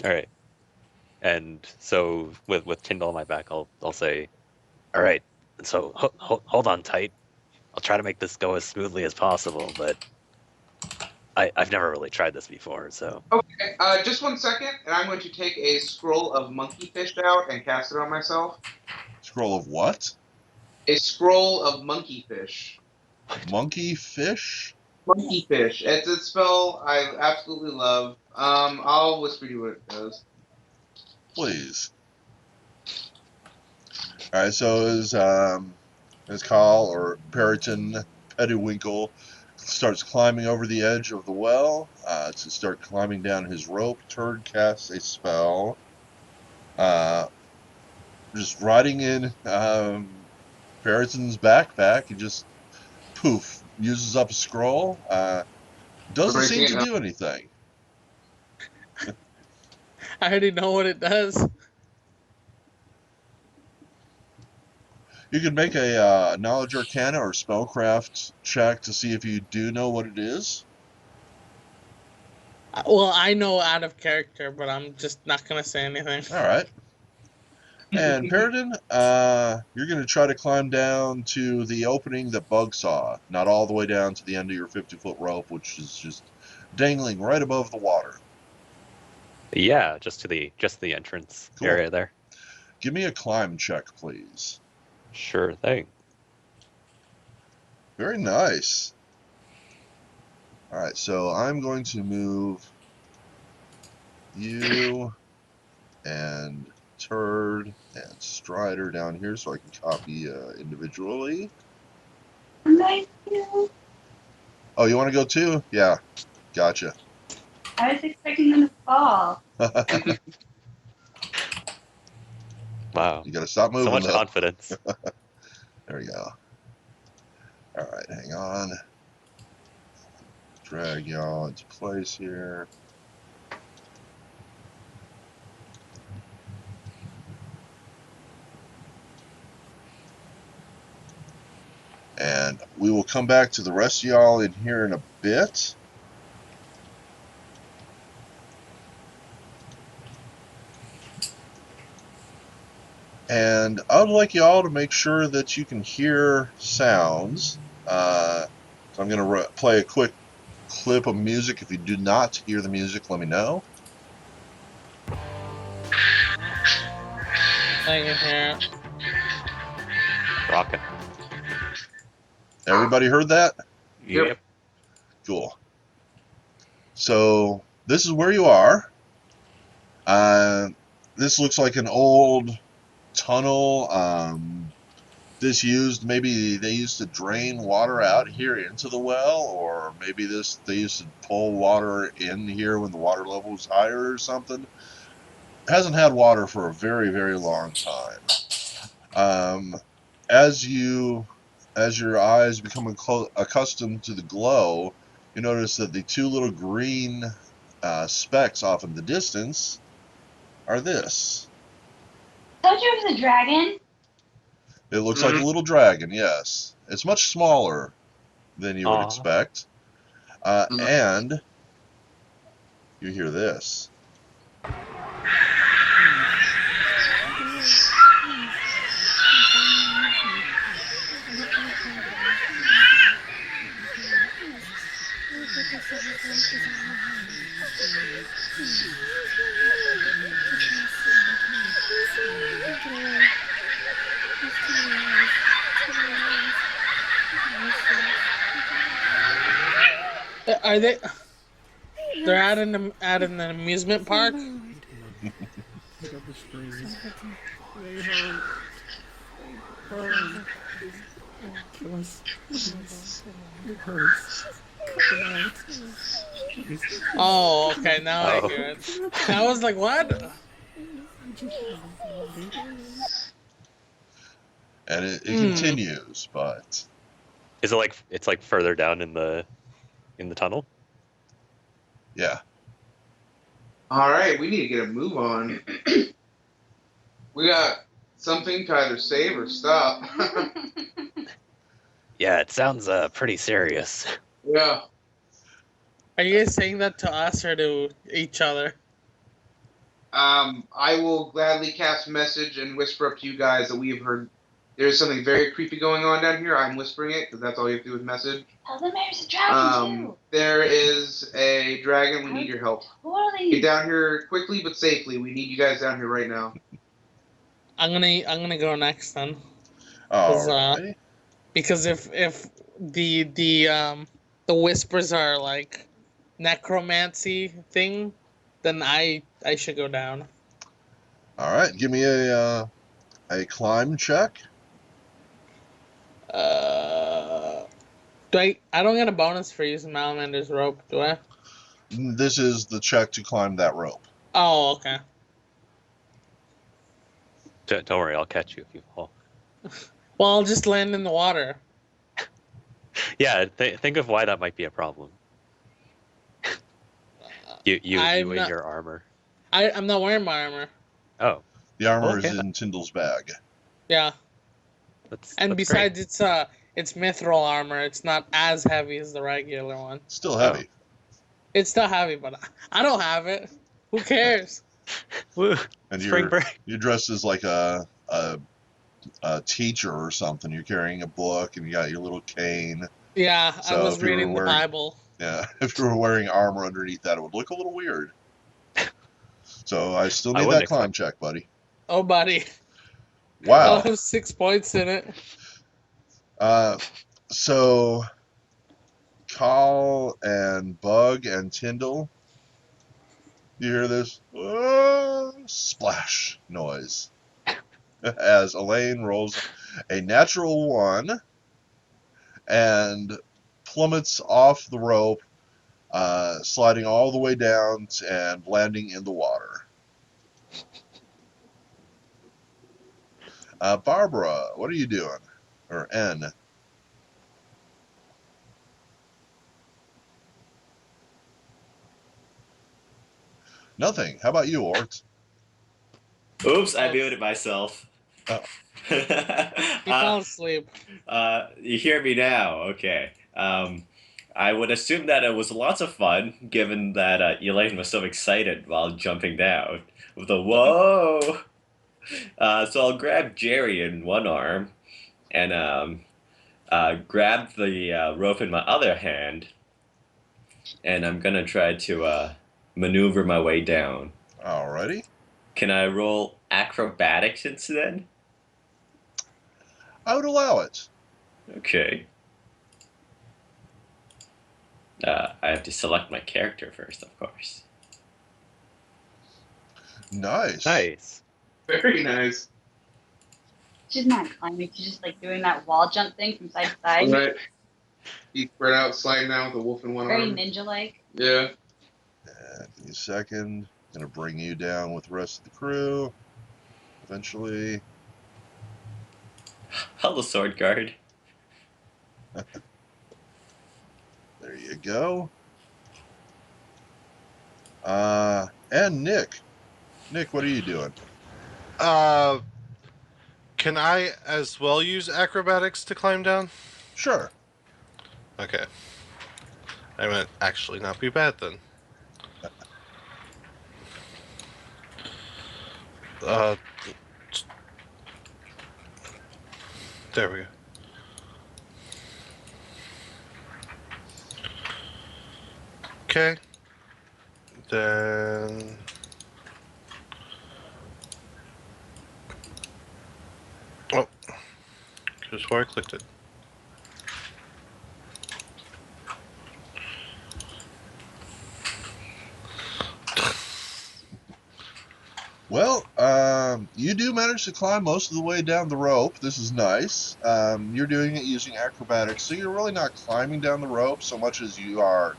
All right. And so with Tyndall on my back, I'll say, all right. So hold on tight. I'll try to make this go as smoothly as possible, but I've never really tried this before, so. Okay, just 1 second, and I'm going to take a scroll of monkey fish out and cast it on myself. Scroll of what? A scroll of monkey fish. Monkey fish? Monkey fish. It's a spell I absolutely love. I'll whisper you what it does. Please. All right, so as Carl or Periton Pettiwinkle starts climbing over the edge of the well to start climbing down his rope, Turd casts a spell. Just riding in Periton's backpack and just poof, uses up a scroll. Doesn't Everybody seem see to it? do anything. I already know what it does. You can make a knowledge arcana or spellcraft check to see if you do know what it is. Well, I know out of character, but I'm just not gonna say anything. All right. And Peridin, you're going to try to climb down to the opening that Bug saw, not all the way down to the end of your 50-foot rope, which is just dangling right above the water. Yeah, just the entrance Cool. area there. Give me a climb check, please. Sure thing. Very nice. All right, so I'm going to move you and Turd and Strider down here so I can copy individually. Nice. Oh, you want to go too? Yeah, gotcha. I was expecting them to fall. Wow. You got to stop moving, So much though. confidence. There we go. All right, hang on. Drag y'all into place here. And we will come back to the rest of y'all in here in a bit. And I would like y'all to make sure that you can hear sounds. So I'm going to play a quick clip of music. If you do not hear the music, let me know. I can hear it. Rockin'. Everybody heard that? Yep. Cool. So this is where you are. This looks like an old tunnel. this used? Maybe they used to drain water out here into the well, or maybe they used to pull water in here when the water level was higher or something. Hasn't had water for a very, very long time. As your eyes become accustomed to the glow, you notice that the two little green specks off in the distance are this. Told you it was a dragon. It looks like a little dragon, yes. It's much smaller than you would Aw. expect. And you hear this. Are they? They're at an amusement park. Oh, okay. Now I Oh. hear it. I was like, what? And it continues, but Is it like it's like further down in the tunnel? yeah. All right, we need to get a move on. We got something to either save or stop. Yeah, it sounds pretty serious. Yeah. Are you guys saying that to us or to each other? I will gladly cast message and whisper up to you guys that we've heard there's something very creepy going on down here. I'm whispering it because that's all you have to do with message. Tell them there's a dragon too. There is a dragon. We need your help. Totally. Get down here quickly but safely. We need you guys down here right now. I'm gonna go next then. Alrighty. Because if the whispers are like necromancy thing, then I should go down. Alright, give me a climb check. Do I don't get a bonus for using Malamander's rope, do I? This is the check to climb that rope. Oh, okay. Don't worry, I'll catch you if you fall. Well, I'll just land in the water. Yeah, think of why that might be a problem. You I'm in not- your armor. I'm not wearing my armor. Oh, The armor Okay. is in Tyndall's bag. Yeah. that's And great. besides, it's mithril armor. It's not as heavy as the regular one. Still heavy. It's still heavy, but I don't have it. Who cares? Woo, And spring break. you're dressed as like a teacher or something. You're carrying a book and you got your little cane. Yeah, So I was if you were reading the wearing- Bible. Yeah, if you were wearing armor underneath that, it would look a little weird. So I still I need wouldn't that climb check, buddy. Oh, buddy. I'll Wow. have 6 points in it. So Call and Bug and Tyndall, you hear this splash noise as Elaine rolls a natural 1 and plummets off the rope, sliding all the way down and landing in the water. Barbara, what are you doing? Or N? Nothing. How about you, Ort? Oops, I muted myself. Oh. He fell asleep. You hear me now? Okay. I would assume that it was lots of fun, given that Elaine was so excited while jumping down with a whoa. So I'll grab Jerry in one arm and grab the rope in my other hand, and I'm gonna try to maneuver my way down. Alrighty. Can I roll acrobatics instead? I would allow it. Okay. I have to select my character first, of course. Nice. Nice. Very nice. She's not climbing. She's just like doing that wall jump thing from side to side. Right. Feet spread out, sliding down with a wolf in one Very arm. ninja-like. Yeah. Give me a second. Gonna bring you down with the rest of the crew. Eventually. Hello, sword guard. There you go. And Nick. Nick, what are you doing? Can I as well use acrobatics to climb down? Sure. Okay. I might actually not be bad then. Uh, there we go. Okay. Then. Oh. Just where I clicked it. Well, you do manage to climb most of the way down the rope. This is nice. You're doing it using acrobatics, so you're really not climbing down the rope so much as you are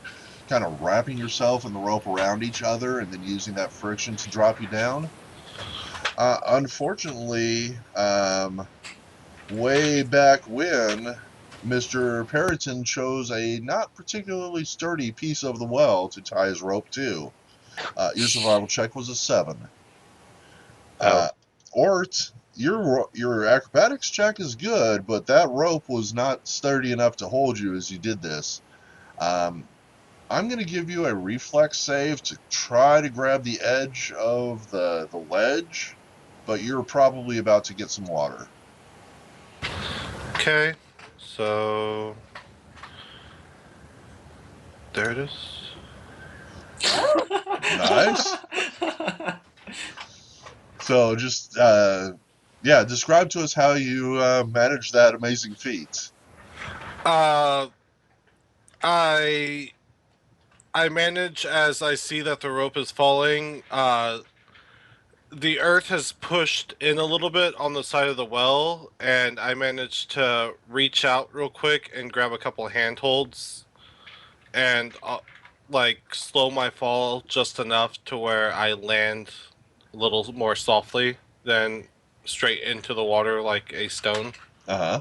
kind of wrapping yourself and the rope around each other and then using that friction to drop you down. Unfortunately, way back when, Mr. Perriton chose a not particularly sturdy piece of the well to tie his rope to. Your survival check was a 7. Ort, your acrobatics check is good, but that rope was not sturdy enough to hold you as you did this. I'm going to give you a reflex save to try to grab the edge of the ledge, but you're probably about to get some water. Okay. So. There it is. Nice. So just, describe to us how you managed that amazing feat. I manage as I see that the rope is falling. The earth has pushed in a little bit on the side of the well, and I managed to reach out real quick and grab a couple handholds, and like slow my fall just enough to where I land a little more softly than straight into the water like a stone. Uh-huh.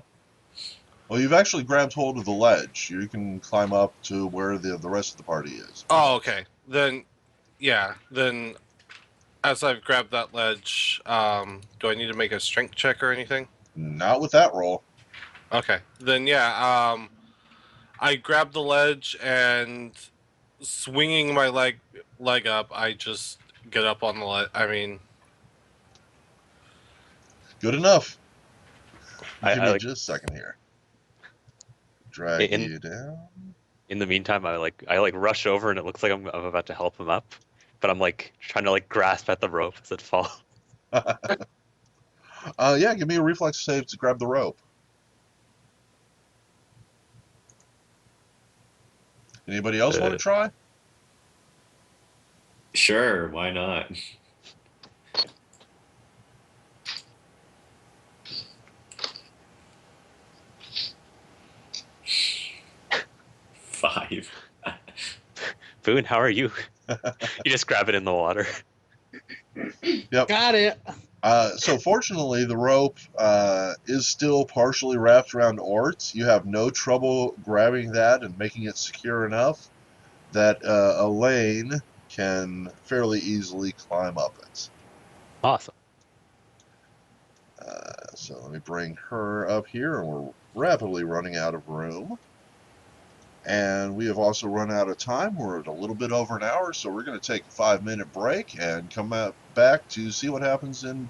Well, you've actually grabbed hold of the ledge. You can climb up to where the rest of the party is. Oh, okay. Then, yeah. Then, as I've grabbed that ledge, do I need to make a strength check or anything? Not with that roll. Okay. Then, yeah. I grab the ledge and swinging my leg up, I just get up on the ledge. I mean, Good enough. I Give me like just a second here. Drag in you down. in the meantime, I rush over and it looks like I'm about to help him up, but I'm like trying to like grasp at the rope as it falls. Yeah, give me a reflex save to grab the rope. Anybody else want to try? Sure, why not? 5. Boone, how are you? You just grab it in the water. Yep. Got it. So fortunately, the rope is still partially wrapped around Ort. You have no trouble grabbing that and making it secure enough that Elaine can fairly easily climb up it. Awesome. So let me bring her up here, and we're rapidly running out of room. And we have also run out of time. We're at a little bit over an hour, so we're going to take a 5-minute break and come back to see what happens in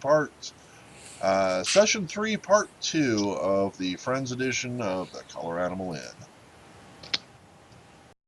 session 3, part 2 of the Friends edition of the Color Animal Inn.